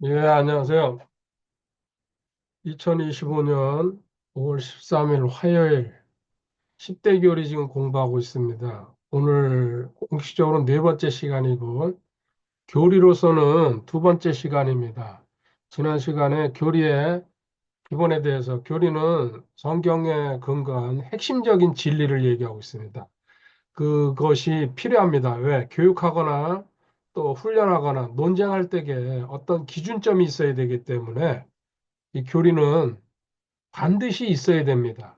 예, 안녕하세요. 2025년 5월 13일 화요일 10대 교리 지금 공부하고 있습니다. 오늘 공식적으로 네 번째 시간이고, 교리로서는 두 번째 시간입니다. 지난 시간에 교리의 기본에 대해서 교리는 성경에 근거한 핵심적인 진리를 얘기하고 있습니다. 그것이 필요합니다. 왜? 교육하거나 또 훈련하거나 논쟁할 때에 어떤 기준점이 있어야 되기 때문에 이 교리는 반드시 있어야 됩니다.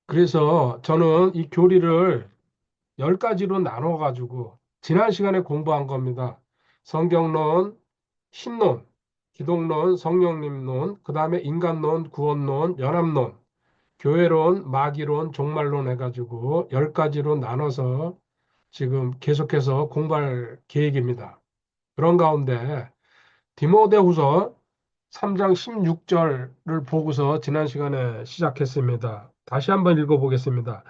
그래서 저는 이 교리를 10가지로 나눠가지고 지난 시간에 공부한 겁니다. 성경론, 신론, 기독론, 성령님론, 그 다음에 인간론, 구원론, 연합론, 교회론, 마귀론, 종말론 해가지고 10가지로 나눠서 지금 계속해서 공부할 계획입니다. 그런 가운데 디모데후서 3장 16절을 보고서 지난 시간에 시작했습니다. 다시 한번 읽어보겠습니다.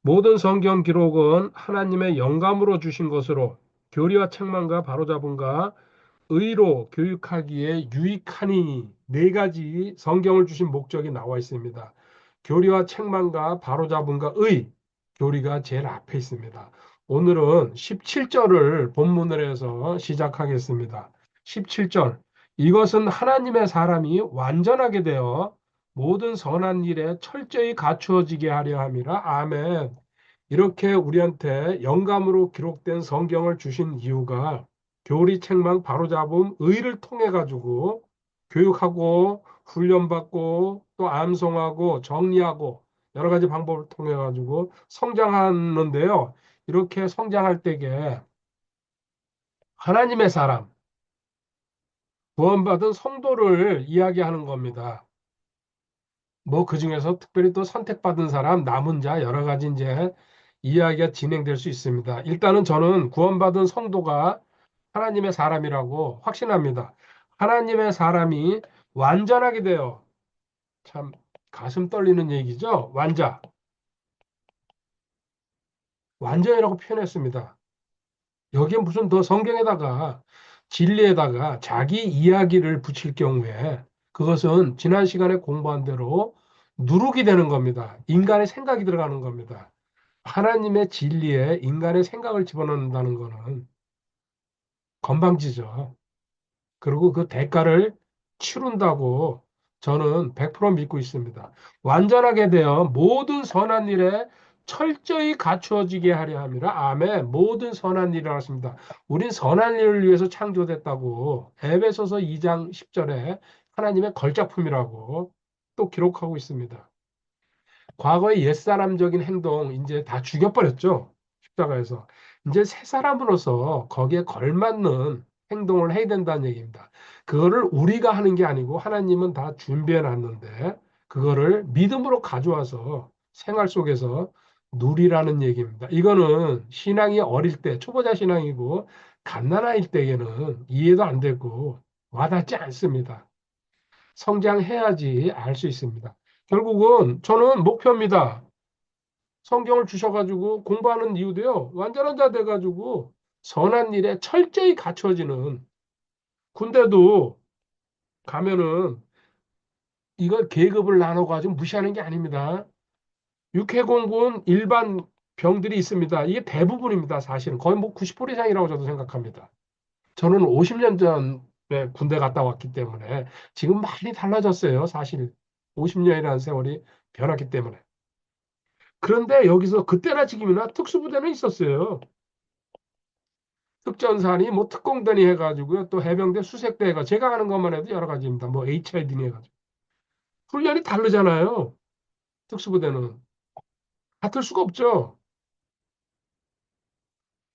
모든 성경 기록은 하나님의 영감으로 주신 것으로 교리와 책망과 바로잡음과 의로 교육하기에 유익하니 네 가지 성경을 주신 목적이 나와 있습니다. 교리와 책망과 바로잡음과 의, 교리가 제일 앞에 있습니다. 오늘은 17절을 본문으로 해서 시작하겠습니다. 17절. 이것은 하나님의 사람이 완전하게 되어 모든 선한 일에 철저히 갖추어지게 하려 함이라. 아멘. 이렇게 우리한테 영감으로 기록된 성경을 주신 이유가 교리 책망 바로잡음 의를 통해 가지고 교육하고 훈련받고 또 암송하고 정리하고 여러 가지 방법을 통해 가지고 성장하는데요. 이렇게 성장할 때에 하나님의 사람, 구원받은 성도를 이야기하는 겁니다. 뭐 그중에서 특별히 또 선택받은 사람, 남은 자 여러 가지 이제 이야기가 진행될 수 있습니다. 일단은 저는 구원받은 성도가 하나님의 사람이라고 확신합니다. 하나님의 사람이 완전하게 되어 참 가슴 떨리는 얘기죠. 완전이라고 표현했습니다. 여기에 무슨 더 성경에다가 진리에다가 자기 이야기를 붙일 경우에 그것은 지난 시간에 공부한 대로 누룩이 되는 겁니다. 인간의 생각이 들어가는 겁니다. 하나님의 진리에 인간의 생각을 집어넣는다는 것은 건방지죠. 그리고 그 대가를 치른다고 저는 100% 믿고 있습니다. 완전하게 되어 모든 선한 일에 철저히 갖추어지게 하려 함이라. 아멘. 모든 선한 일을 하십니다. 우린 선한 일을 위해서 창조됐다고 에베소서 2장 10절에 하나님의 걸작품이라고 또 기록하고 있습니다. 과거의 옛사람적인 행동 이제 다 죽여버렸죠. 십자가에서. 이제 새 사람으로서 거기에 걸맞는 행동을 해야 된다는 얘기입니다. 그거를 우리가 하는 게 아니고 하나님은 다 준비해 놨는데 그거를 믿음으로 가져와서 생활 속에서 누리라는 얘기입니다. 이거는 신앙이 어릴 때 초보자 신앙이고 갓난아일 때에는 이해도 안 되고 와닿지 않습니다. 성장해야지 알 수 있습니다. 결국은 저는 목표입니다. 성경을 주셔가지고 공부하는 이유도요. 완전한 자 돼가지고 선한 일에 철저히 갖춰지는 군대도 가면은 이걸 계급을 나눠가지고 무시하는 게 아닙니다. 육해공군 일반 병들이 있습니다. 이게 대부분입니다. 사실은 거의 뭐 90% 이상이라고 저도 생각합니다. 저는 50년 전에 군대 갔다 왔기 때문에 지금 많이 달라졌어요. 사실 50년이라는 세월이 변했기 때문에. 그런데 여기서 그때나 지금이나 특수부대는 있었어요. 특전사니 뭐 특공대니 해가지고요. 또 해병대 수색대 해가 제가 하는 것만 해도 여러 가지입니다. 뭐 HID니 해가지고. 훈련이 다르잖아요. 특수부대는. 같을 수가 없죠.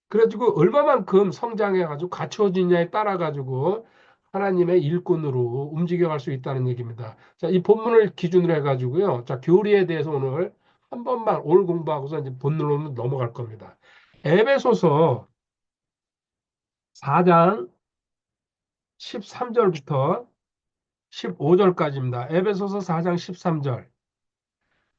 그래가지고 얼마만큼 성장해가지고 갖추어지냐에 따라가지고 하나님의 일꾼으로 움직여갈 수 있다는 얘기입니다. 자, 이 본문을 기준으로 해가지고요. 자, 교리에 대해서 오늘 한 번만 오늘 공부하고서 이제 본론으로 넘어갈 겁니다. 에베소서 4장 13절부터 15절까지입니다. 에베소서 4장 13절.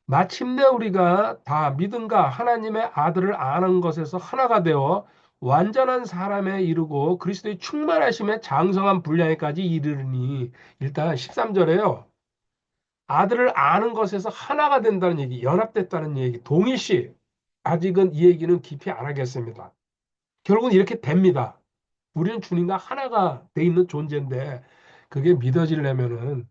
마침내 우리가 다 믿음과 하나님의 아들을 아는 것에서 하나가 되어 완전한 사람에 이르고 그리스도의 충만하심에 장성한 분량에까지 이르르니 일단 13절에요. 아들을 아는 것에서 하나가 된다는 얘기, 연합됐다는 얘기, 동일시. 아직은 이 얘기는 깊이 안 하겠습니다. 결국은 이렇게 됩니다. 우리는 주님과 하나가 돼 있는 존재인데 그게 믿어지려면은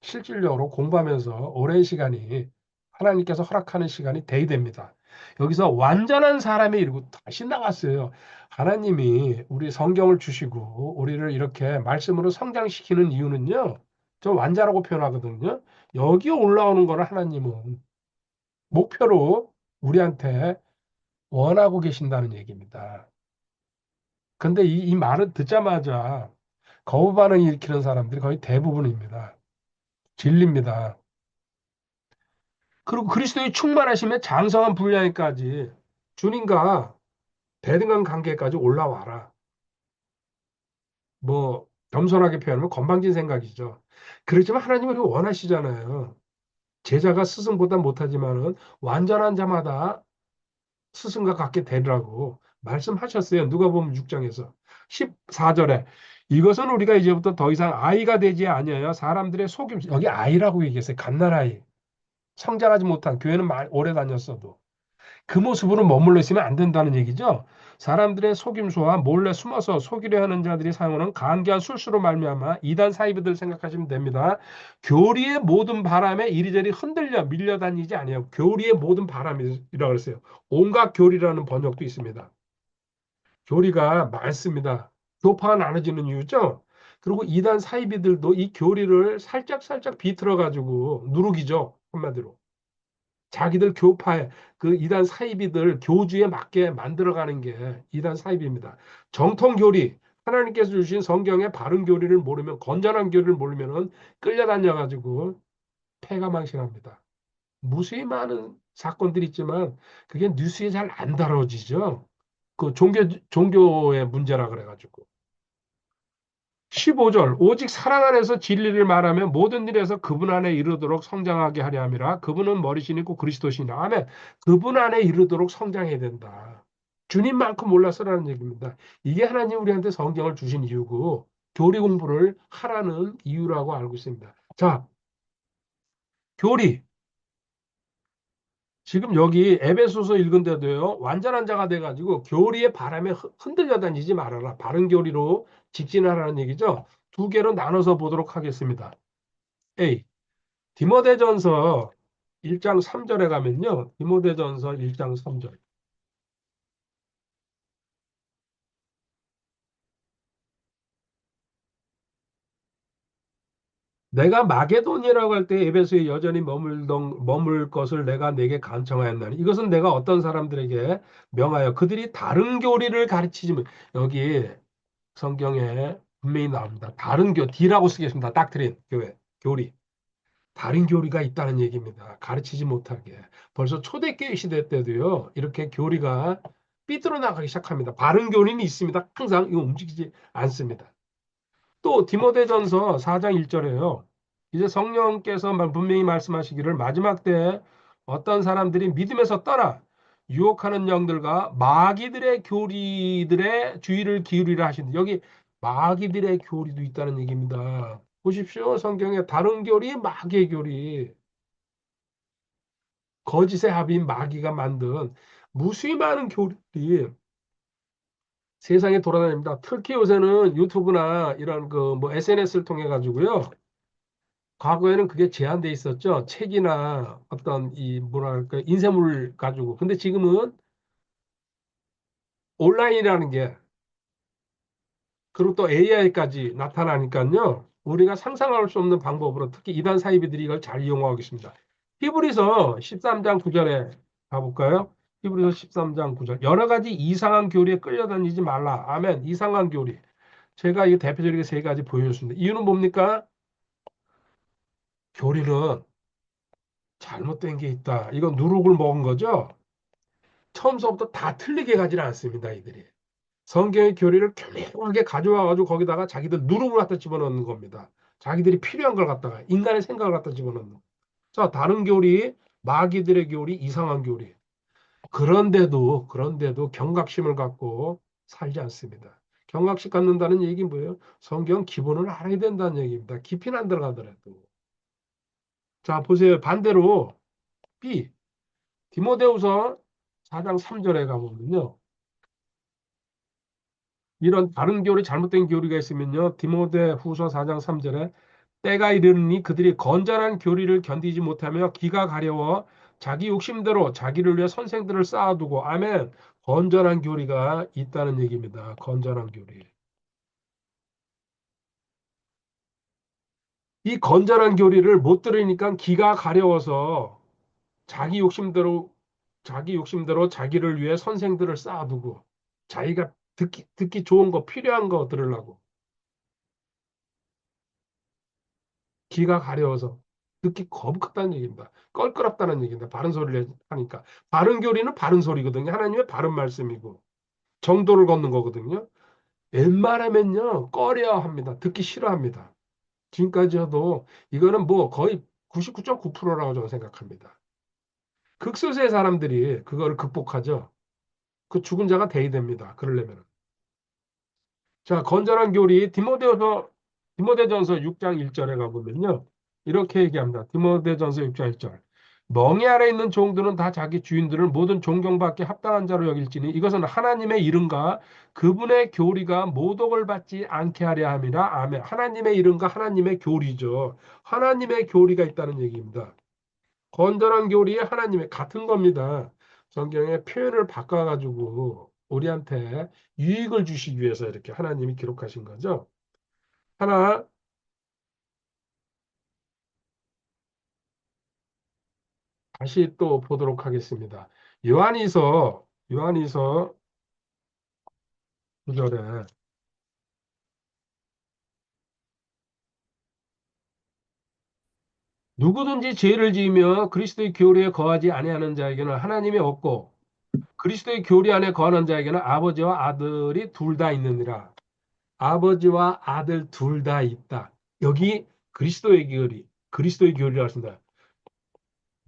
실질적으로 공부하면서 오랜 시간이 하나님께서 허락하는 시간이 돼야 됩니다. 여기서 완전한 사람에 이르고 다시 나갔어요. 하나님이 우리 성경을 주시고 우리를 이렇게 말씀으로 성장시키는 이유는요. 저 완자라고 표현하거든요. 여기 올라오는 거를 하나님은 목표로 우리한테 원하고 계신다는 얘기입니다. 근데 이 말을 듣자마자 거부 반응 일으키는 사람들이 거의 대부분입니다. 진리입니다. 그리고 그리스도의 충만하심에 장성한 분량에까지 주님과 대등한 관계까지 올라와라. 뭐 겸손하게 표현하면 건방진 생각이죠. 그렇지만 하나님은 그걸 원하시잖아요. 제자가 스승보다 못하지만은 완전한 자마다 스승과 같게 되라고 말씀하셨어요. 누가 보면 6장에서 14절에 이것은 우리가 이제부터 더 이상 아이가 되지 아니하여 사람들의 속임 여기 아이라고 얘기했어요. 갓난아이. 성장하지 못한 교회는 오래 다녔어도 그 모습으로 머물러 있으면 안 된다는 얘기죠. 사람들의 속임수와 몰래 숨어서 속이려 하는 자들이 사용하는 간교한 술수로 말미암아 이단 사이비들 생각하시면 됩니다. 교리의 모든 바람에 이리저리 흔들려 밀려다니지 아니하고 교리의 모든 바람이라고 그랬어요. 온갖 교리라는 번역도 있습니다. 교리가 많습니다. 교파가 나눠지는 이유죠. 그리고 이단 사이비들도 이 교리를 살짝살짝 비틀어 가지고 누룩이죠. 한마디로. 자기들 교파에 그 이단 사이비들 교주에 맞게 만들어가는 게 이단 사이비입니다. 정통 교리 하나님께서 주신 성경의 바른 교리를 모르면 건전한 교리를 모르면은 끌려다녀 가지고 폐가 망신합니다. 무수히 많은 사건들이 있지만 그게 뉴스에 잘 안 다뤄지죠. 그 종교의 문제라 그래가지고. 15절 오직 사랑 안에서 진리를 말하며 모든 일에서 그분 안에 이르도록 성장하게 하려 함이라 그분은 머리시니고 그리스도시니라 아멘. 그분 안에 이르도록 성장해야 된다. 주님만큼 몰라서라는 얘기입니다. 이게 하나님 우리한테 성경을 주신 이유고 교리 공부를 하라는 이유라고 알고 있습니다. 자, 교리. 지금 여기 에베소서 읽은데도요. 완전한 자가 돼가지고 교리의 바람에 흔들려 다니지 말아라. 바른 교리로 직진하라는 얘기죠. 두 개로 나눠서 보도록 하겠습니다. A. 디모데전서 1장 3절에 가면요. 디모데전서 1장 3절. 내가 마게도니아라고 할 때 에베소에 여전히 머물 것을 내가 내게 간청하였나니 이것은 내가 어떤 사람들에게 명하여 그들이 다른 교리를 가르치지 여기 성경에 분명히 나옵니다. 다른 D라고 쓰겠습니다. 닥트린 교회 교리. 다른 교리가 있다는 얘기입니다. 가르치지 못하게. 벌써 초대교회 시대 때도요. 이렇게 교리가 삐뚤어 나가기 시작합니다. 바른 교리는 있습니다. 항상 이거 움직이지 않습니다. 또 디모데전서 4장 1절에요. 이제 성령께서 분명히 말씀하시기를 마지막 때에 어떤 사람들이 믿음에서 떠나 유혹하는 영들과 마귀들의 교리들의 주의를 기울이라 하신다. 여기 마귀들의 교리도 있다는 얘기입니다. 보십시오. 성경에 다른 교리, 마귀의 교리, 거짓의 합인 마귀가 만든 무수히 많은 교리들이 세상에 돌아다닙니다. 특히 요새는 유튜브나 이런 그 뭐 SNS를 통해 가지고요. 과거에는 그게 제한돼 있었죠. 책이나 어떤 이 뭐랄까 인쇄물 가지고. 근데 지금은 온라인이라는 게 그리고 또 AI까지 나타나니까요. 우리가 상상할 수 없는 방법으로 특히 이단 사이비들이 이걸 잘 이용하고 있습니다. 히브리서 13장 9절에 가볼까요? 히브리서 13장 9절. 여러 가지 이상한 교리에 끌려다니지 말라. 아멘. 이상한 교리. 제가 이 대표적인 세 가지 보여줬습니다. 이유는 뭡니까? 교리는 잘못된 게 있다. 이건 누룩을 먹은 거죠. 처음서부터 다 틀리게 가지는 않습니다. 이들이. 성경의 교리를 교묘하게 가져와가지고 거기다가 자기들 누룩을 갖다 집어넣는 겁니다. 자기들이 필요한 걸 갖다가 인간의 생각을 갖다 집어넣는. 자, 다른 교리, 마귀들의 교리, 이상한 교리. 그런데도 경각심을 갖고 살지 않습니다. 경각심 갖는다는 얘기는 뭐예요? 성경 기본을 알아야 된다는 얘기입니다. 깊이는 안 들어가더라도. 자, 보세요. 반대로 B, 디모데후서 4장 3절에 가보면요. 이런 다른 교리, 잘못된 교리가 있으면요. 디모데후서 4장 3절에 때가 이르니 그들이 건전한 교리를 견디지 못하며 기가 가려워 자기 욕심대로 자기를 위해 선생들을 쌓아두고 아멘. 건전한 교리가 있다는 얘기입니다. 건전한 교리. 이 건전한 교리를 못 들으니까 기가 가려워서 자기 욕심대로 자기를 위해 선생들을 쌓아두고 자기가 듣기 좋은 거 필요한 거 들으려고 기가 가려워서 듣기 거북하다는 얘기입니다. 껄끄럽다는 얘기입니다. 바른 소리를 하니까 바른 교리는 바른 소리거든요. 하나님의 바른 말씀이고 정도를 걷는 거거든요. 웬만하면요 꺼려 합니다. 듣기 싫어합니다. 지금까지 해도 이거는 뭐 거의 99.9%라고 저는 생각합니다. 극소수의 사람들이 그거를 극복하죠. 그 죽은 자가 대의됩니다. 그러려면. 자, 건전한 교리 디모데전서 6장 1절에 가보면요. 이렇게 얘기합니다. 디모데전서 6장 1절. 멍에 아래 있는 종들은 다 자기 주인들을 모든 존경받기 합당한 자로 여길지니 이것은 하나님의 이름과 그분의 교리가 모독을 받지 않게 하려 함이라. 아멘. 하나님의 이름과 하나님의 교리죠. 하나님의 교리가 있다는 얘기입니다. 건전한 교리에 하나님의 같은 겁니다. 성경의 표현을 바꿔가지고 우리한테 유익을 주시기 위해서 이렇게 하나님이 기록하신 거죠. 하나, 다시 또 보도록 하겠습니다. 요한이서 9절에 누구든지 죄를 지으며 그리스도의 교리에 거하지 아니하는 자에게는 하나님이 없고 그리스도의 교리 안에 거하는 자에게는 아버지와 아들이 둘 다 있느니라. 아버지와 아들 둘 다 있다. 여기 그리스도의 교리라고 했습니다.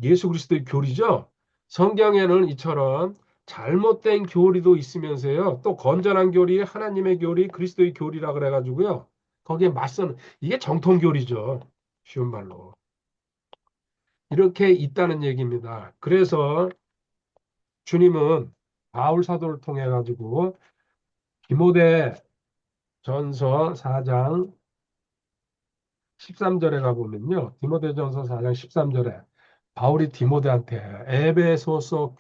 예수 그리스도의 교리죠. 성경에는 이처럼 잘못된 교리도 있으면서요. 또 건전한 교리, 하나님의 교리, 그리스도의 교리라 그래가지고요. 거기에 맞서는 이게 정통 교리죠. 쉬운 말로. 이렇게 있다는 얘기입니다. 그래서 주님은 바울 사도를 통해 가지고 디모데 전서 4장 13절에 가보면요. 디모데전서 4장 13절에 바울이 디모데한테 에베소서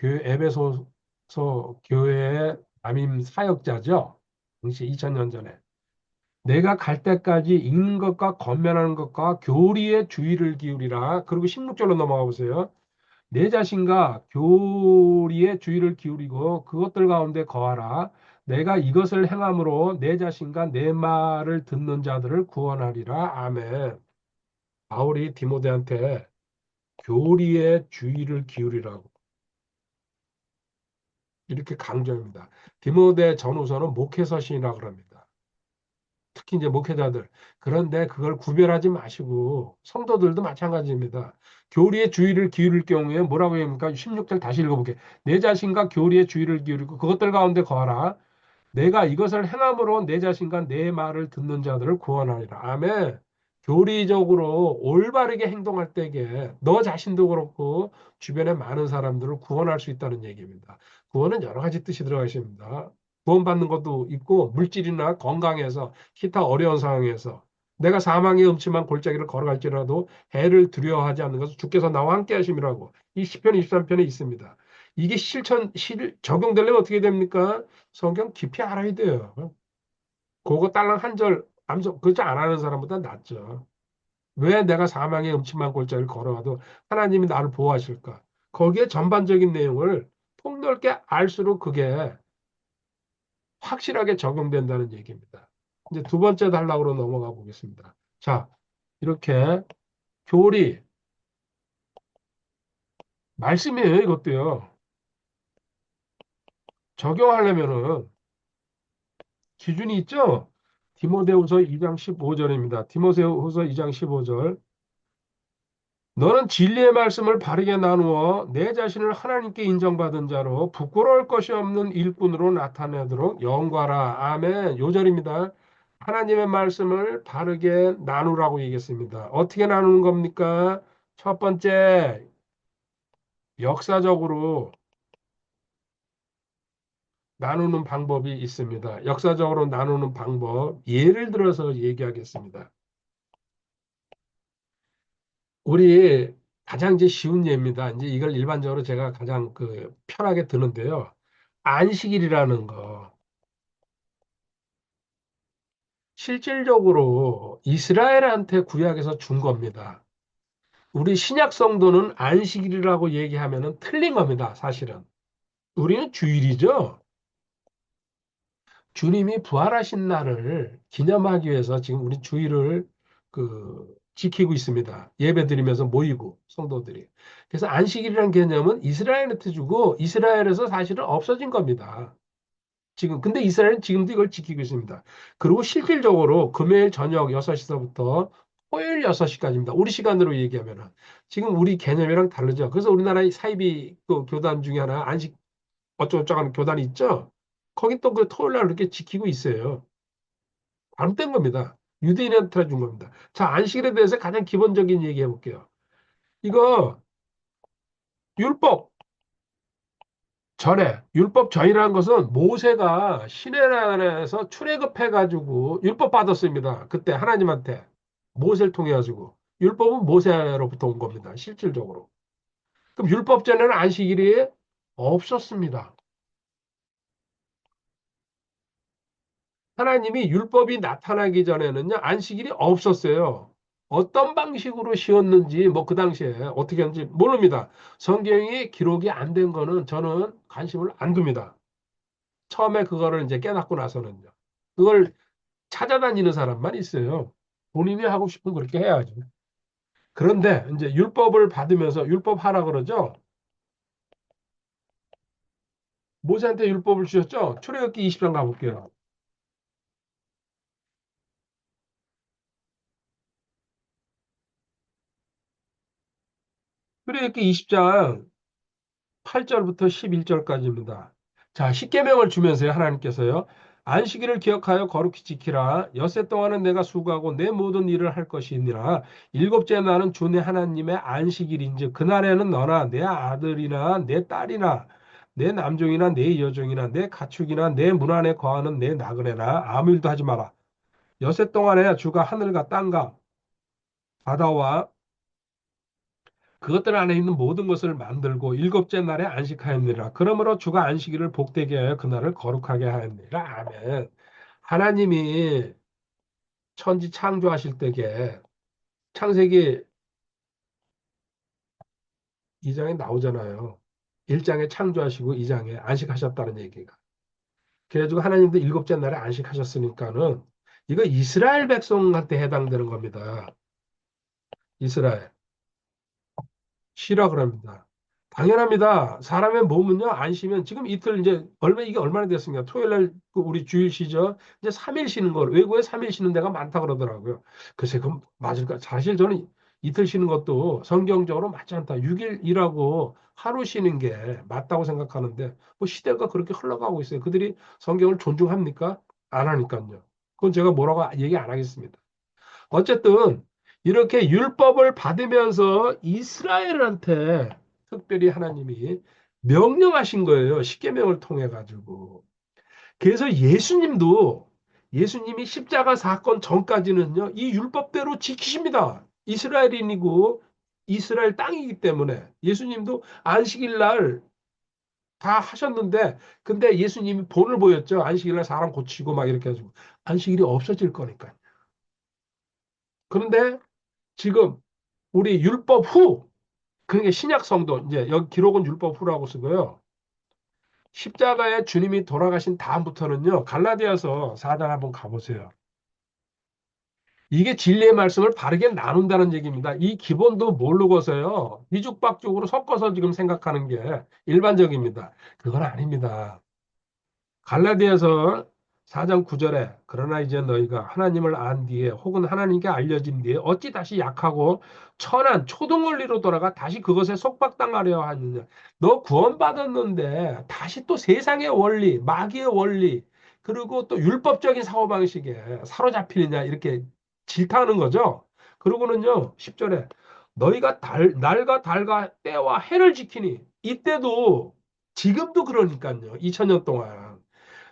교회의 담임 사역자죠. 당시 2000년 전에. 내가 갈 때까지 읽는 것과 권면하는 것과 교리에 주의를 기울이라. 그리고 16절로 넘어가 보세요. 내 자신과 교리에 주의를 기울이고 그것들 가운데 거하라. 내가 이것을 행함으로 내 자신과 내 말을 듣는 자들을 구원하리라. 아멘. 바울이 디모데한테 교리에 주의를 기울이라고 이렇게 강조합니다. 디모데 전후서는 목회서신이라고 합니다. 특히 이제 목회자들. 그런데 그걸 구별하지 마시고 성도들도 마찬가지입니다. 교리에 주의를 기울일 경우에 뭐라고 합니까? 16절 다시 읽어볼게요. 내 자신과 교리에 주의를 기울이고 그것들 가운데 거하라. 내가 이것을 행함으로 내 자신과 내 말을 듣는 자들을 구원하리라. 아멘. 교리적으로 올바르게 행동할 때에 너 자신도 그렇고 주변에 많은 사람들을 구원할 수 있다는 얘기입니다. 구원은 여러 가지 뜻이 들어가 있습니다. 구원받는 것도 있고 물질이나 건강에서 기타 어려운 상황에서 내가 사망의 음침한 골짜기를 걸어갈지라도 해를 두려워하지 않는 것은 주께서 나와 함께 하심이라고 이 시편 23편에 있습니다. 이게 적용되려면 어떻게 됩니까? 성경 깊이 알아야 돼요. 그거 딸랑 한 절 암송 그렇지 안 하는 사람보다 낫죠. 왜 내가 사망의 음침한 골짜기를 걸어가도 하나님이 나를 보호하실까? 거기에 전반적인 내용을 폭넓게 알수록 그게 확실하게 적용된다는 얘기입니다. 이제 두 번째 단락으로 넘어가 보겠습니다. 자, 이렇게 교리, 말씀이에요, 이것도요. 적용하려면은 기준이 있죠? 디모데후서 2장 15절입니다. 디모데후서 2장 15절. 너는 진리의 말씀을 바르게 나누어 내 자신을 하나님께 인정받은 자로 부끄러울 것이 없는 일꾼으로 나타내도록 영과라. 아멘. 요절입니다. 하나님의 말씀을 바르게 나누라고 얘기했습니다. 어떻게 나누는 겁니까? 첫 번째, 역사적으로 나누는 방법이 있습니다. 역사적으로 나누는 방법, 예를 들어서 얘기하겠습니다. 우리 가장 이제 쉬운 예입니다. 이제 이걸 일반적으로 제가 가장 편하게 드는데요. 안식일이라는 거. 실질적으로 이스라엘한테 구약에서 준 겁니다. 우리 신약 성도는 안식일이라고 얘기하면은 틀린 겁니다, 사실은. 우리는 주일이죠. 주님이 부활하신 날을 기념하기 위해서 지금 우리 주일을 지키고 있습니다. 예배 드리면서 모이고 성도들이. 그래서 안식일이라는 개념은 이스라엘한테 주고 이스라엘에서 사실은 없어진 겁니다. 지금 근데 이스라엘은 지금도 이걸 지키고 있습니다. 그리고 실질적으로 금요일 저녁 6시서부터 토요일 6시까지입니다. 우리 시간으로 얘기하면은 지금 우리 개념이랑 다르죠. 그래서 우리나라의 사이비 교단 중에 하나 안식 어쩌고저쩌고 하는 교단이 있죠. 거기 또 그 토요일 날 그렇게 지키고 있어요. 잘못된 겁니다. 유대인한테 준 겁니다. 자, 안식일에 대해서 가장 기본적인 얘기 해볼게요. 이거 율법 전에, 율법 전이라는 것은 모세가 시내산에서 출애굽해가지고 율법 받았습니다. 그때 하나님한테 모세를 통해 가지고 율법은 모세로부터 온 겁니다. 실질적으로. 그럼 율법 전에는 안식일이 없었습니다. 하나님이 율법이 나타나기 전에는요, 안식일이 없었어요. 어떤 방식으로 쉬었는지, 뭐 그 당시에 어떻게 했는지 모릅니다. 성경이 기록이 안 된 거는 저는 관심을 안 둡니다. 처음에 그거를 이제 깨닫고 나서는요. 그걸 찾아다니는 사람만 있어요. 본인이 하고 싶은 거 그렇게 해야죠. 그런데 이제 율법을 받으면서 율법 하라 그러죠. 모세한테 율법을 주셨죠. 출애굽기 20장 가볼게요. 출애굽기 20장 8절부터 11절까지입니다. 자, 십계명을 주면서요, 하나님께서요. 안식일을 기억하여 거룩히 지키라. 엿새 동안은 내가 수고하고 내 모든 일을 할 것이니라. 일곱째 날은 주 내 하나님의 안식일인즉 그날에는 너나 내 아들이나 내 딸이나 내 남종이나 내 여종이나 내 가축이나 내 문 안에 거하는 내 나그네나 아무 일도 하지 마라. 엿새 동안에 주가 하늘과 땅과 바다와 그것들 안에 있는 모든 것을 만들고 일곱째 날에 안식하였느니라. 그러므로 주가 안식일을 복되게 하여 그날을 거룩하게 하였느니라. 아멘. 하나님이 천지 창조하실 때에 창세기 2장에 나오잖아요. 1장에 창조하시고 2장에 안식하셨다는 얘기가. 그래가지고 하나님도 일곱째 날에 안식하셨으니까는 이거 이스라엘 백성한테 해당되는 겁니다. 이스라엘. 쉬라 그럽니다. 당연합니다. 사람의 몸은요, 안 쉬면 지금 이틀 이제 이게 얼마나 됐습니까? 토요일 날 우리 주일 쉬죠. 이제 3일 쉬는 걸 외국에 3일 쉬는 데가 많다 그러더라고요. 글쎄 그럼 맞을까? 사실 저는 이틀 쉬는 것도 성경적으로 맞지 않다. 6일 일하고 하루 쉬는 게 맞다고 생각하는데 뭐 시대가 그렇게 흘러가고 있어요. 그들이 성경을 존중합니까? 안 하니까요. 그건 제가 뭐라고 얘기 안 하겠습니다. 어쨌든 이렇게 율법을 받으면서 이스라엘한테 특별히 하나님이 명령하신 거예요. 십계명을 통해 가지고. 그래서 예수님이 십자가 사건 전까지는요. 이 율법대로 지키십니다. 이스라엘인이고 이스라엘 땅이기 때문에 예수님도 안식일 날 다 하셨는데 근데 예수님이 본을 보였죠. 안식일 날 사람 고치고 막 이렇게 해가지고 안식일이 없어질 거니까. 그런데 지금 우리 율법 후, 그러니까 신약 성도, 이제 여기 기록은 율법 후라고 쓰고요. 십자가에 주님이 돌아가신 다음부터는요, 갈라디아서 4장 한번 가보세요. 이게 진리의 말씀을 바르게 나눈다는 얘기입니다. 이 기본도 모르고서요, 뒤죽박죽으로 섞어서 지금 생각하는 게 일반적입니다. 그건 아닙니다. 갈라디아서 4장 9절에 그러나 이제 너희가 하나님을 안 뒤에 혹은 하나님께 알려진 뒤에 어찌 다시 약하고 천한 초등원리로 돌아가 다시 그것에 속박당하려 하느냐. 너 구원받았는데 다시 또 세상의 원리, 마귀의 원리, 그리고 또 율법적인 사고방식에 사로잡히느냐 이렇게 질타하는 거죠. 그러고는요 10절에 너희가 날과 달과 때와 해를 지키니 이때도 지금도 그러니까요 2000년 동안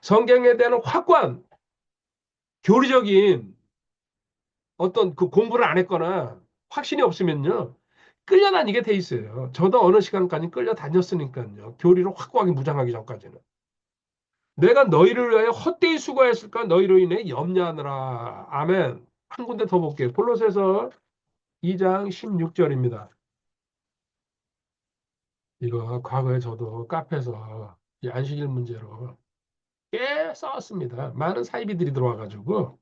성경에 대한 확고한 교리적인 어떤 그 공부를 안 했거나 확신이 없으면요. 끌려다니게 돼 있어요. 저도 어느 시간까지 끌려다녔으니까요. 교리를 확고하게 무장하기 전까지는. 내가 너희를 위하여 헛되이 수고했을까 너희로 인해 염려하느라. 아멘. 한 군데 더 볼게요. 골로새서 2장 16절입니다. 이거 과거에 저도 카페에서 이 안식일 문제로 꽤 싸웠습니다. 많은 사이비들이 들어와가지고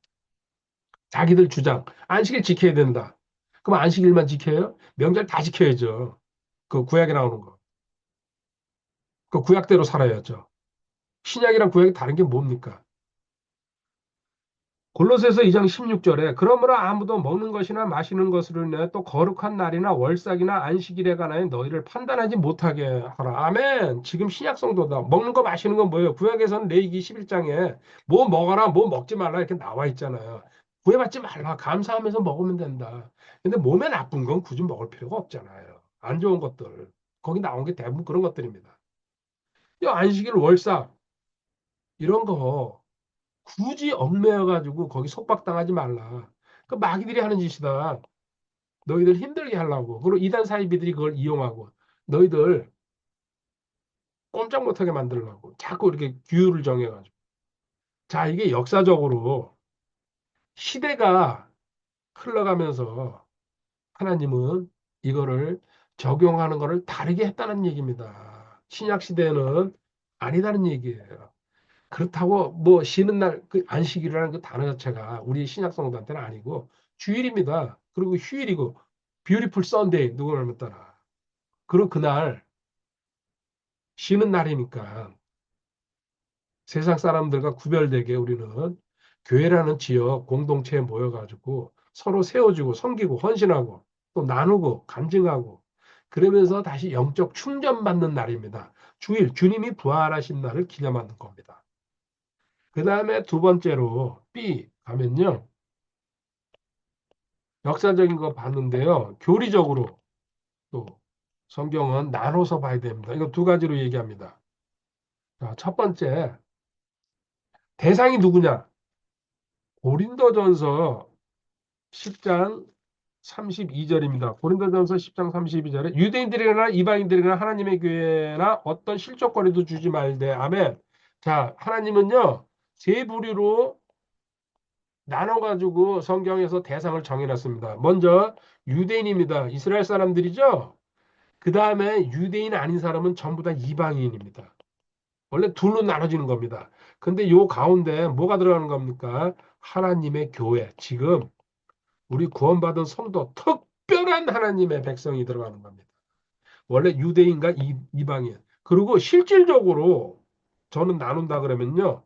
자기들 주장. 안식일 지켜야 된다. 그럼 안식일만 지켜요? 명절 다 지켜야죠. 그 구약에 나오는 거. 그 구약대로 살아야죠. 신약이랑 구약이 다른 게 뭡니까? 골로새서 2장 16절에 그러므로 아무도 먹는 것이나 마시는 것으로 인해 또 거룩한 날이나 월삭이나 안식일에 관하여 너희를 판단하지 못하게 하라. 아멘. 지금 신약 성도다. 먹는 거 마시는 건 뭐예요? 구약에서는 레위기 11장에 뭐 먹어라, 뭐 먹지 말라 이렇게 나와 있잖아요. 구애받지 말라. 감사하면서 먹으면 된다. 근데 몸에 나쁜 건 굳이 먹을 필요가 없잖아요. 안 좋은 것들. 거기 나온 게 대부분 그런 것들입니다. 이 안식일, 월삭 이런 거 굳이 얽매여 가지고 거기 속박당하지 말라. 그 마귀들이 하는 짓이다. 너희들 힘들게 하려고. 그리고 이단 사이비들이 그걸 이용하고 너희들 꼼짝 못하게 만들려고 자꾸 이렇게 규율을 정해가지고. 자, 이게 역사적으로 시대가 흘러가면서 하나님은 이거를 적용하는 거를 다르게 했다는 얘기입니다. 신약 시대는 아니다는 얘기예요. 그렇다고 뭐 쉬는 날 그 안식일이라는 그 단어 자체가 우리 신약 성도한테는 아니고 주일입니다. 그리고 휴일이고 뷰티풀 썬데이 누구를 못 따라. 그리고 그날 쉬는 날이니까 세상 사람들과 구별되게 우리는 교회라는 지역 공동체에 모여가지고 서로 세워주고 섬기고 헌신하고 또 나누고 간증하고 그러면서 다시 영적 충전받는 날입니다. 주일 주님이 부활하신 날을 기념하는 겁니다. 그 다음에 두 번째로 B 가면요. 역사적인 거 봤는데요. 교리적으로 또 성경은 나눠서 봐야 됩니다. 이거 두 가지로 얘기합니다. 자, 첫 번째, 대상이 누구냐? 고린도전서 10장 32절입니다. 고린도전서 10장 32절에 유대인들이나 이방인들이나 하나님의 교회나 어떤 실족거리도 주지 말되. 아멘. 자, 하나님은요. 세 부류로 나눠가지고 성경에서 대상을 정해놨습니다. 먼저 유대인입니다. 이스라엘 사람들이죠. 그 다음에 유대인 아닌 사람은 전부 다 이방인입니다. 원래 둘로 나눠지는 겁니다. 근데 요 가운데 뭐가 들어가는 겁니까? 하나님의 교회. 지금 우리 구원받은 성도, 특별한 하나님의 백성이 들어가는 겁니다. 원래 유대인과 이방인. 그리고 실질적으로 저는 나눈다 그러면요.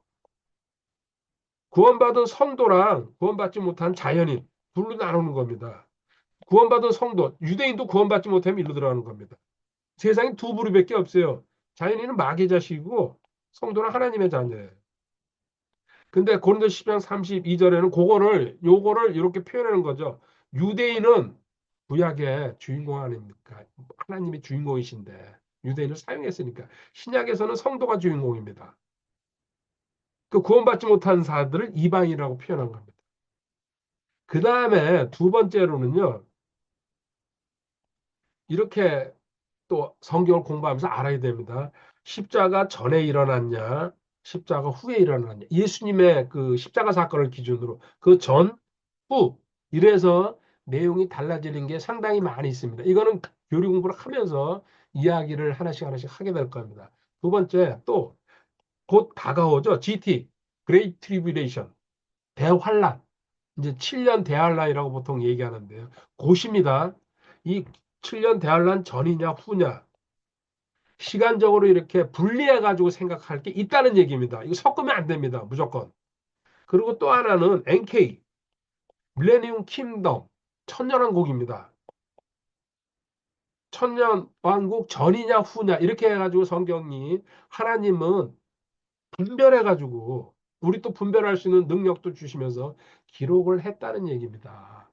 구원받은 성도랑 구원받지 못한 자연인 둘로 나누는 겁니다. 구원받은 성도, 유대인도 구원받지 못하면 일로 들어가는 겁니다. 세상에 두 부류밖에 없어요. 자연인은 마귀의 자식이고 성도는 하나님의 자녀예요. 근데 고린도 10장 32절에는 요거를 이렇게 표현하는 거죠. 유대인은 구약의 주인공 아닙니까? 하나님의 주인공이신데 유대인을 사용했으니까 신약에서는 성도가 주인공입니다. 그 구원받지 못한 사람들을 이방인이라고 표현한 겁니다. 그 다음에 두 번째로는요. 이렇게 또 성경을 공부하면서 알아야 됩니다. 십자가 전에 일어났냐, 십자가 후에 일어났냐. 예수님의 그 십자가 사건을 기준으로 그 전, 후 이래서 내용이 달라지는 게 상당히 많이 있습니다. 이거는 교리 공부를 하면서 이야기를 하나씩 하나씩 하게 될 겁니다. 두 번째 또 곧 다가오죠. GT, Great Tribulation, 대환란. 이제 7년 대환란이라고 보통 얘기하는데요. 곧입니다. 이 7년 대환란 전이냐 후냐 시간적으로 이렇게 분리해 가지고 생각할 게 있다는 얘기입니다. 이거 섞으면 안 됩니다. 무조건. 그리고 또 하나는 NK, 밀레니움 킹덤, 천년왕국입니다. 천년왕국 전이냐 후냐 이렇게 해가지고 성경이 하나님은 분별해가지고 우리 또 분별할 수 있는 능력도 주시면서 기록을 했다는 얘기입니다.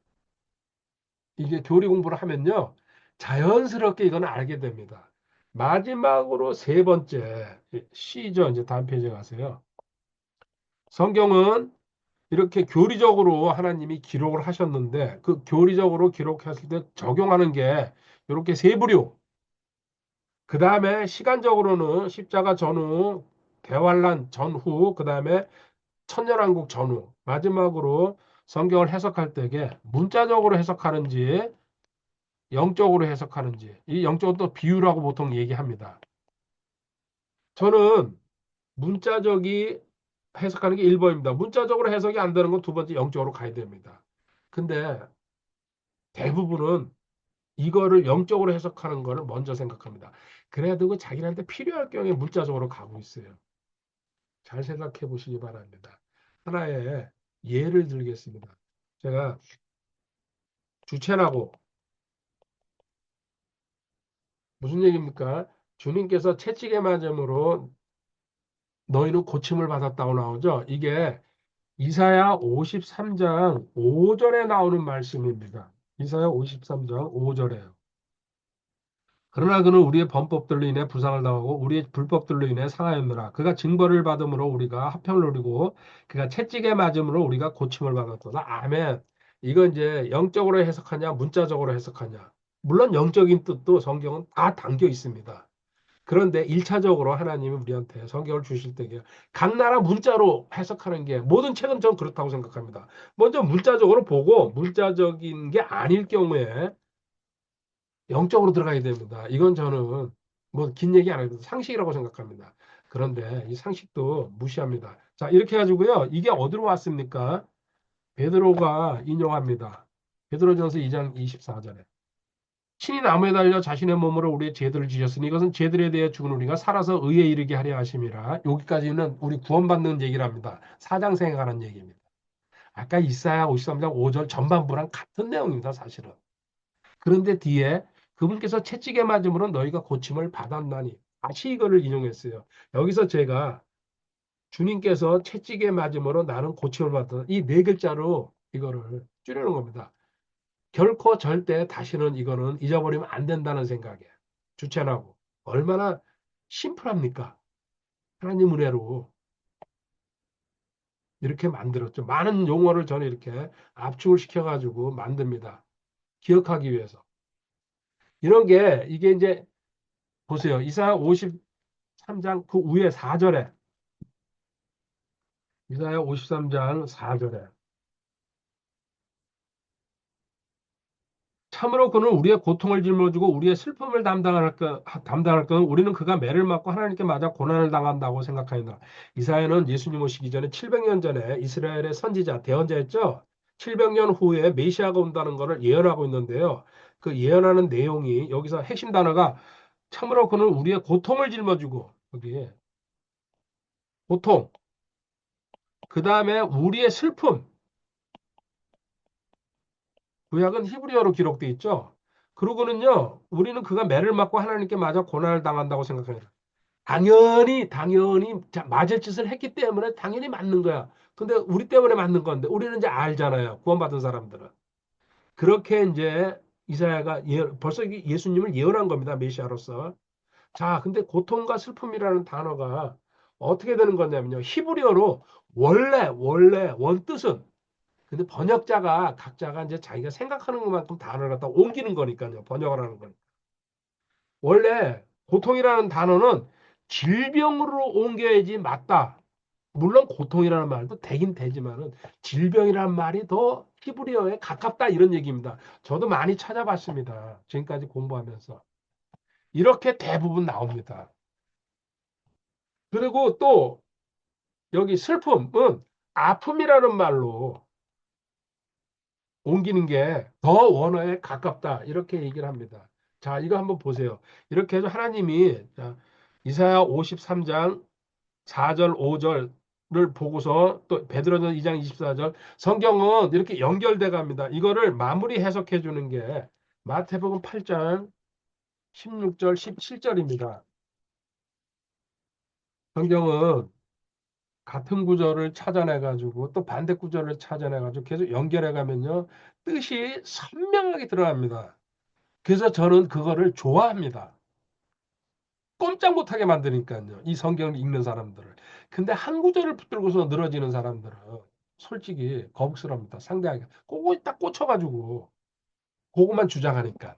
이게 교리 공부를 하면요. 자연스럽게 이건 알게 됩니다. 마지막으로 세 번째 C죠. 이제 다음 페이지에 가세요. 성경은 이렇게 교리적으로 하나님이 기록을 하셨는데 그 교리적으로 기록했을 때 적용하는 게 이렇게 세 부류. 그 다음에 시간적으로는 십자가 전후, 대환란 전후, 그 다음에 천년왕국 전후. 마지막으로 성경을 해석할 때에 문자적으로 해석하는지 영적으로 해석하는지 이 영적은 또 비유라고 보통 얘기합니다. 저는 문자적이 해석하는 게 1번입니다. 문자적으로 해석이 안 되는 건 두 번째 영적으로 가야 됩니다. 근데 대부분은 이거를 영적으로 해석하는 거를 먼저 생각합니다. 그래도 그 자기한테 필요할 경우에 문자적으로 가고 있어요. 잘 생각해 보시기 바랍니다. 하나의 예를 들겠습니다. 제가 주체라고 무슨 얘기입니까? 주님께서 채찍에 맞음으로 너희는 고침을 받았다고 나오죠. 이게 이사야 53장 5절에 나오는 말씀입니다. 이사야 53장 5절에요. 그러나 그는 우리의 범법들로 인해 부상을 당하고 우리의 불법들로 인해 상하였느라. 그가 징벌을 받음으로 우리가 화평을 누리고 그가 채찍에 맞음으로 우리가 고침을 받았도다. 아멘. 이건 이제 영적으로 해석하냐 문자적으로 해석하냐. 물론 영적인 뜻도 성경은 다 담겨 있습니다. 그런데 1차적으로 하나님이 우리한테 성경을 주실 때에 각 나라 문자로 해석하는 게 모든 책은 전 그렇다고 생각합니다. 먼저 문자적으로 보고 문자적인 게 아닐 경우에 영적으로 들어가야 됩니다. 이건 저는 뭐 긴 얘기 안 해도 상식이라고 생각합니다. 그런데 이 상식도 무시합니다. 자, 이렇게 해가지고요. 이게 어디로 왔습니까? 베드로가 인용합니다. 베드로전서 2장 24절에. 신이 나무에 달려 자신의 몸으로 우리의 죄들을 지셨으니 이것은 죄들에 대해 죽은 우리가 살아서 의에 이르게 하려 하심이라. 여기까지는 우리 구원받는 얘기를 합니다. 사장생에 관한 얘기입니다. 아까 이사야 53장 5절 전반부랑 같은 내용입니다. 사실은. 그런데 뒤에 그분께서 채찍에 맞음으로 너희가 고침을 받았나니 다시 이거를 인용했어요. 여기서 제가 주님께서 채찍에 맞음으로 나는 고침을 받았다. 이 네 글자로 이거를 줄여놓은 겁니다. 결코 절대 다시는 이거는 잊어버리면 안 된다는 생각에 주체라고 얼마나 심플합니까? 하나님 은혜로 이렇게 만들었죠. 많은 용어를 저는 이렇게 압축을 시켜가지고 만듭니다. 기억하기 위해서. 이런 게 이게 이제 보세요. 이사야 53장 그 위에 4절에 이사야 53장 4절에 참으로 그는 우리의 고통을 짊어지고 우리의 슬픔을 담당할 것 우리는 그가 매를 맞고 하나님께 맞아 고난을 당한다고 생각하였노라. 이사야는 예수님 오시기 전에 700년 전에 이스라엘의 선지자, 대언자였죠. 700년 후에 메시아가 온다는 것을 예언하고 있는데요. 그 예언하는 내용이 여기서 핵심 단어가 참으로 그는 우리의 고통을 짊어지고 여기 고통, 그 다음에 우리의 슬픔, 구약은 히브리어로 기록돼 있죠. 그러고는요, 우리는 그가 매를 맞고 하나님께 맞아 고난을 당한다고 생각해요. 당연히 맞을 짓을 했기 때문에 당연히 맞는 거야. 근데 우리 때문에 맞는 건데 우리는 이제 알잖아요. 구원받은 사람들은. 그렇게 이제 이사야가 벌써 예수님을 예언한 겁니다. 메시아로서. 자, 근데 고통과 슬픔이라는 단어가 어떻게 되는 거냐면요. 히브리어로 원래 원뜻은 근데 번역자가 각자가 이제 자기가 생각하는 것만큼 단어를 갖다 옮기는 거니까요. 번역을 하는 거니까. 원래 고통이라는 단어는 질병으로 옮겨야지 맞다. 물론 고통이라는 말도 되긴 되지만은 질병이라는 말이 더 히브리어에 가깝다 이런 얘기입니다. 저도 많이 찾아봤습니다. 지금까지 공부하면서. 이렇게 대부분 나옵니다. 그리고 또 여기 슬픔은 아픔이라는 말로 옮기는 게 더 원어에 가깝다. 이렇게 얘기를 합니다. 자, 이거 한번 보세요. 이렇게 해서 하나님이 자, 이사야 53장 4절, 5절 보고서 또 베드로전 2장 24절 성경은 이렇게 연결돼 갑니다. 이거를 마무리 해석해 주는 게 마태복음 8장 16절 17절입니다. 성경은 같은 구절을 찾아내 가지고 또 반대 구절을 찾아내 가지고 계속 연결해 가면요. 뜻이 선명하게 드러납니다. 그래서 저는 그거를 좋아합니다. 꼼짝 못하게 만드니까요. 이 성경을 읽는 사람들을. 근데 한 구절을 붙들고서 늘어지는 사람들은 솔직히 거북스럽니다. 상대하기. 그거 딱 꽂혀가지고 그것만 주장하니까.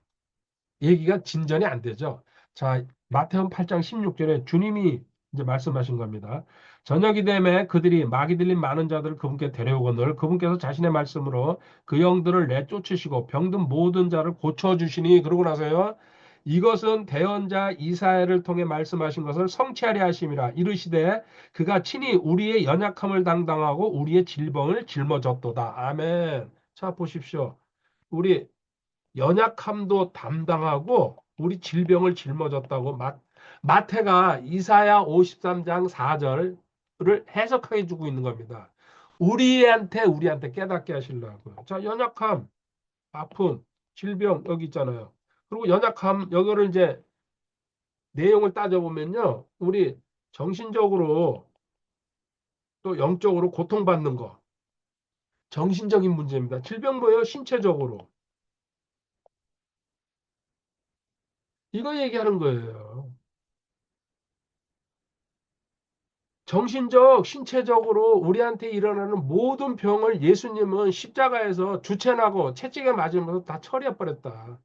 얘기가 진전이 안 되죠. 자, 마태복음 8장 16절에 주님이 이제 말씀하신 겁니다. 저녁이 되매 그들이 마귀 들린 많은 자들을 그분께 데려오거늘 그분께서 자신의 말씀으로 그 영들을 내쫓으시고 병든 모든 자를 고쳐주시니 그러고 나서요. 이것은 대언자 이사야를 통해 말씀하신 것을 성취하려 하심이라 이르시되 그가 친히 우리의 연약함을 담당하고 우리의 질병을 짊어졌도다. 아멘. 자, 보십시오. 우리 연약함도 담당하고 우리 질병을 짊어졌다고 마태가 이사야 53장 4절을 해석해 주고 있는 겁니다. 우리한테 깨닫게 하시려고요. 자, 연약함, 아픔, 질병 여기 있잖아요. 그리고 연약함 여기를 이제 내용을 따져보면요. 우리 정신적으로 또 영적으로 고통받는 거. 정신적인 문제입니다. 질병 뭐예요? 신체적으로. 이거 얘기하는 거예요. 정신적, 신체적으로 우리한테 일어나는 모든 병을 예수님은 십자가에서 주체나고 채찍에 맞으면서 다 처리해 버렸다.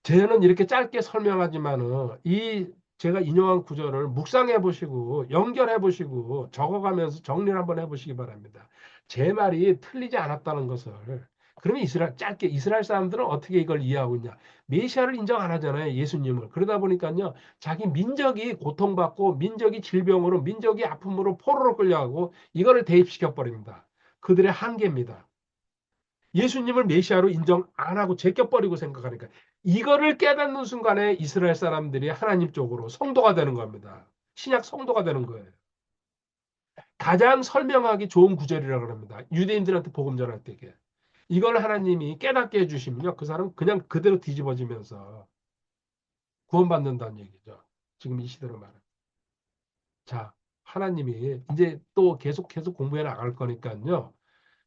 저는 이렇게 짧게 설명하지만은 이 제가 인용한 구절을 묵상해 보시고 연결해 보시고 적어가면서 정리를 한번 해 보시기 바랍니다. 제 말이 틀리지 않았다는 것을. 그러면 짧게 이스라엘 사람들은 어떻게 이걸 이해하고 있냐? 메시아를 인정 안 하잖아요. 예수님을. 그러다 보니까요. 자기 민족이 고통받고 민족이 질병으로 민족이 아픔으로 포로로 끌려가고 이거를 대입시켜 버립니다. 그들의 한계입니다. 예수님을 메시아로 인정 안 하고 제껴버리고 생각하니까 이거를 깨닫는 순간에 이스라엘 사람들이 하나님 쪽으로 성도가 되는 겁니다. 신약 성도가 되는 거예요. 가장 설명하기 좋은 구절이라고 합니다. 유대인들한테 복음 전할 때 이걸 하나님이 깨닫게 해주시면요. 그 사람은 그냥 그대로 뒤집어지면서 구원받는다는 얘기죠. 지금 이 시대로 말하는. 자, 하나님이 이제 또 계속 공부해 나갈 거니까요.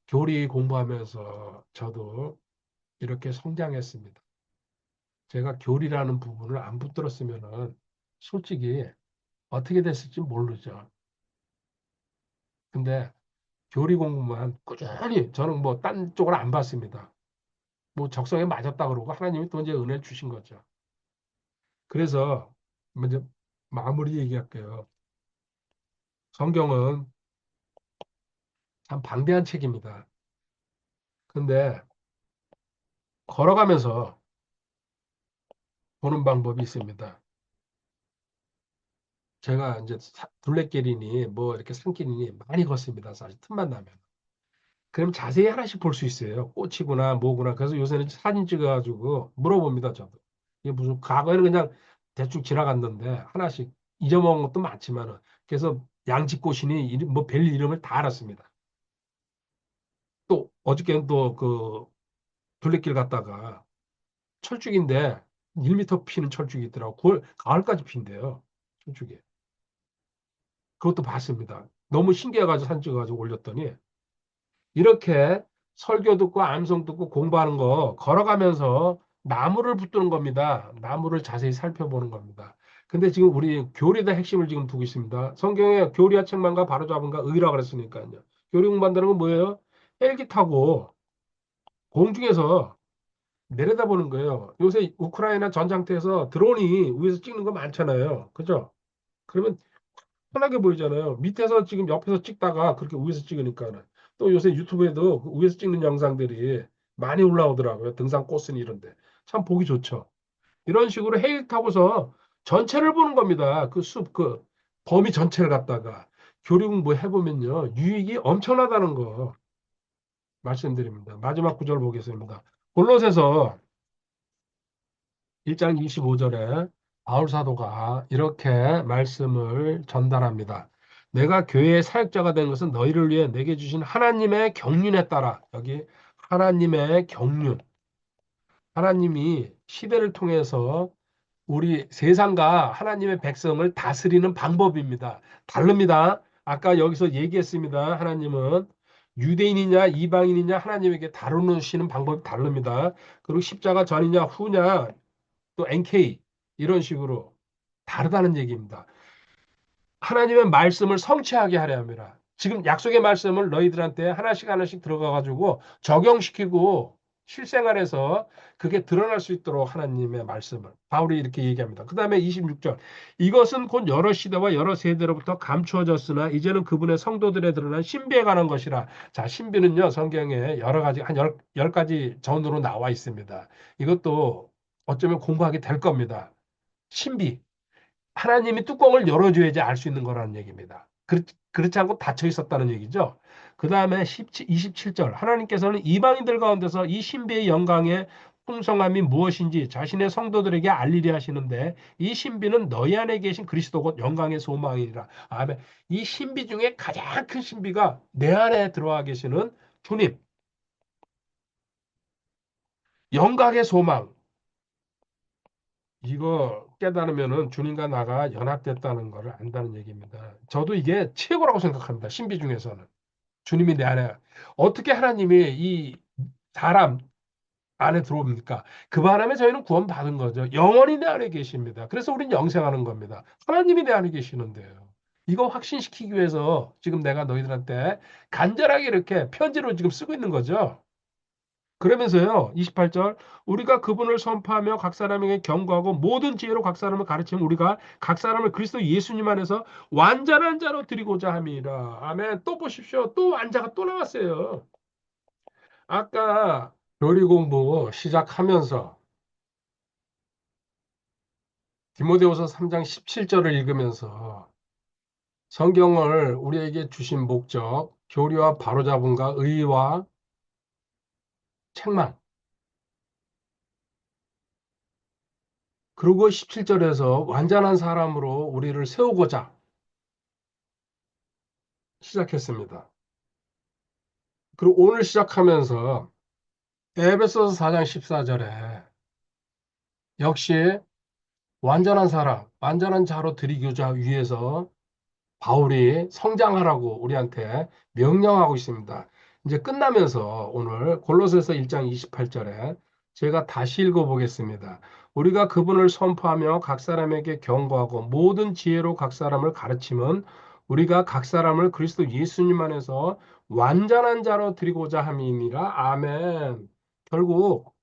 교리 공부하면서 저도 이렇게 성장했습니다. 제가 교리라는 부분을 안 붙들었으면은 솔직히 어떻게 됐을지 모르죠. 근데 교리 공부만 꾸준히 저는 뭐 딴 쪽을 안 봤습니다. 뭐 적성에 맞았다 그러고 하나님이 또 이제 은혜를 주신 거죠. 그래서 먼저 마무리 얘기할게요. 성경은 참 방대한 책입니다. 근데 걸어가면서 보는 방법이 있습니다. 제가 이제 둘레길이니 뭐 이렇게 산길이니 많이 걷습니다. 사실 틈만 나면. 그럼 자세히 하나씩 볼 수 있어요. 꽃이구나, 뭐구나. 그래서 요새는 사진 찍어가지고 물어봅니다, 저도. 이게 무슨, 과거에는 그냥 대충 지나갔는데, 하나씩 잊어먹은 것도 많지만은. 그래서 양지꽃이니, 뭐 별일 이름을 다 알았습니다. 또, 어저께는 또 그, 둘레길 갔다가 철쭉인데, 1m 피는 철쭉이 있더라고. 그걸 가을까지 핀대요. 철쭉이. 그것도 봤습니다. 너무 신기해가지고 사진 찍어가지고 올렸더니, 이렇게 설교 듣고 암송 듣고 공부하는 거 걸어가면서 나무를 붙드는 겁니다. 나무를 자세히 살펴보는 겁니다. 근데 지금 우리 교리의 핵심을 지금 두고 있습니다. 성경에 교리와 책망과 바로잡음과 의라고 그랬으니까요. 교리 공부한다는 건 뭐예요? 헬기 타고 공중에서 내려다보는 거예요. 요새 우크라이나 전장터에서 드론이 위에서 찍는 거 많잖아요. 그죠? 그러면 편하게 보이잖아요. 밑에서 지금 옆에서 찍다가 그렇게 위에서 찍으니까는. 또 요새 유튜브에도 그 위에서 찍는 영상들이 많이 올라오더라고요. 등산 코스니 이런데. 참 보기 좋죠. 이런 식으로 헬기 타고서 전체를 보는 겁니다. 그 범위 전체를 갖다가 교리 공부 해보면요. 유익이 엄청나다는 거 말씀드립니다. 마지막 구절 보겠습니다. 골로새서 1장 25절에 바울 사도가 이렇게 말씀을 전달합니다. 내가 교회의 사역자가 된 것은 너희를 위해 내게 주신 하나님의 경륜에 따라 여기 하나님의 경륜 하나님이 시대를 통해서 우리 세상과 하나님의 백성을 다스리는 방법입니다. 다릅니다. 아까 여기서 얘기했습니다. 하나님은 유대인이냐 이방인이냐 하나님에게 다루시는 방법이 다릅니다. 그리고 십자가 전이냐 후냐 또 NK 이런 식으로 다르다는 얘기입니다. 하나님의 말씀을 성취하게 하려 함이라. 지금 약속의 말씀을 너희들한테 하나씩 하나씩 들어가 가지고 적용시키고 실생활에서 그게 드러날 수 있도록 하나님의 말씀을 바울이 이렇게 얘기합니다. 그 다음에 26절 이것은 곧 여러 시대와 여러 세대로부터 감추어졌으나 이제는 그분의 성도들에 드러난 신비에 관한 것이라. 자, 신비는요 성경에 여러 가지 한 열 가지 전으로 나와 있습니다. 이것도 어쩌면 공부하게 될 겁니다. 신비 하나님이 뚜껑을 열어줘야지 알 수 있는 거라는 얘기입니다. 그렇지 않고 닫혀 있었다는 얘기죠. 그 다음에 27절 하나님께서는 이방인들 가운데서 이 신비의 영광의 풍성함이 무엇인지 자신의 성도들에게 알리려 하시는데 이 신비는 너희 안에 계신 그리스도 곧 영광의 소망이라. 아멘. 이 신비 중에 가장 큰 신비가 내 안에 들어와 계시는 주님, 영광의 소망. 이거 깨달으면은 주님과 나가 연합됐다는 것을 안다는 얘기입니다. 저도 이게 최고라고 생각합니다. 신비 중에서는. 주님이 내 안에. 어떻게 하나님이 이 사람 안에 들어옵니까? 그 바람에 저희는 구원받은 거죠. 영원히 내 안에 계십니다. 그래서 우리는 영생하는 겁니다. 하나님이 내 안에 계시는데요. 이거 확신시키기 위해서 지금 내가 너희들한테 간절하게 이렇게 편지로 지금 쓰고 있는 거죠. 그러면서요, 28절, 우리가 그분을 선포하며 각 사람에게 경고하고 모든 지혜로 각 사람을 가르치면 우리가 각 사람을 그리스도 예수님 안에서 완전한 자로 드리고자 함이라. 아멘. 또 보십시오. 또 완자가 또 나왔어요. 아까 교리 공부 시작하면서 디모데후서 3장 17절을 읽으면서 성경을 우리에게 주신 목적, 교리와 바로잡음과 의와 책망. 그리고 17절에서 완전한 사람으로 우리를 세우고자 시작했습니다. 그리고 오늘 시작하면서 에베소서 4장 14절에 역시 완전한 사람, 완전한 자로 드리고자 위해서 바울이 성장하라고 우리한테 명령하고 있습니다. 이제 끝나면서 오늘 골로새서 1장 28절에 제가 다시 읽어보겠습니다. 우리가 그분을 선포하며 각 사람에게 경고하고 모든 지혜로 각 사람을 가르치면 우리가 각 사람을 그리스도 예수님 안에서 완전한 자로 드리고자 함이니라. 아멘. 결국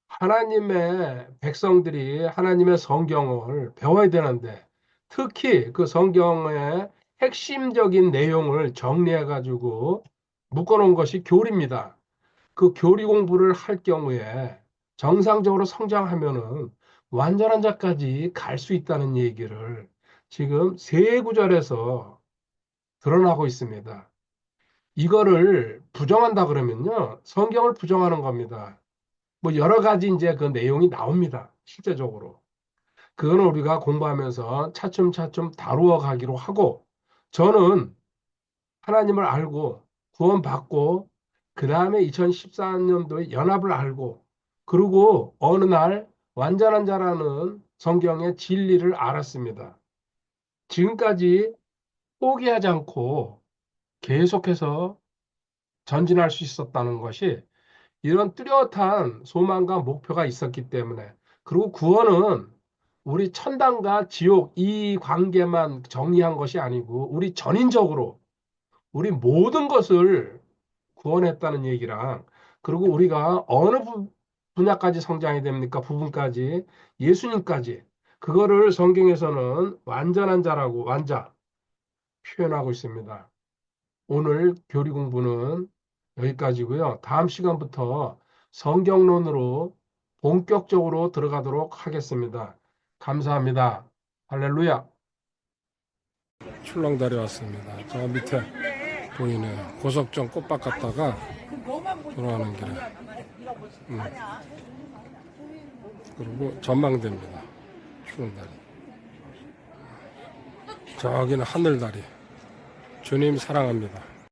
하나님의 백성들이 하나님의 성경을 배워야 되는데 특히 그 성경의 핵심적인 내용을 정리해 가지고 묶어 놓은 것이 교리입니다. 그 교리 공부를 할 경우에 정상적으로 성장하면은 완전한 자까지 갈 수 있다는 얘기를 지금 세 구절에서 드러나고 있습니다. 이거를 부정한다 그러면요. 성경을 부정하는 겁니다. 뭐 여러 가지 이제 그 내용이 나옵니다. 실제적으로. 그거는 우리가 공부하면서 차츰차츰 다루어 가기로 하고 저는 하나님을 알고 구원받고 그 다음에 2014년도에 연합을 알고 그리고 어느 날 완전한 자라는 성경의 진리를 알았습니다. 지금까지 포기하지 않고 계속해서 전진할 수 있었다는 것이 이런 뚜렷한 소망과 목표가 있었기 때문에 그리고 구원은 우리 천당과 지옥 이 관계만 정리한 것이 아니고 우리 전인적으로 우리 모든 것을 구원했다는 얘기랑 그리고 우리가 어느 분야까지 성장이 됩니까? 부분까지 예수님까지 그거를 성경에서는 완전한 자라고 완자 표현하고 있습니다. 오늘 교리 공부는 여기까지고요. 다음 시간부터 성경론으로 본격적으로 들어가도록 하겠습니다. 감사합니다. 할렐루야. 출렁다리 왔습니다. 저 밑에 보이네요. 고석정 꽃밭 갔다가 돌아가는 길에. 그리고 전망대입니다. 출렁다리. 저기는 하늘다리. 주님 사랑합니다.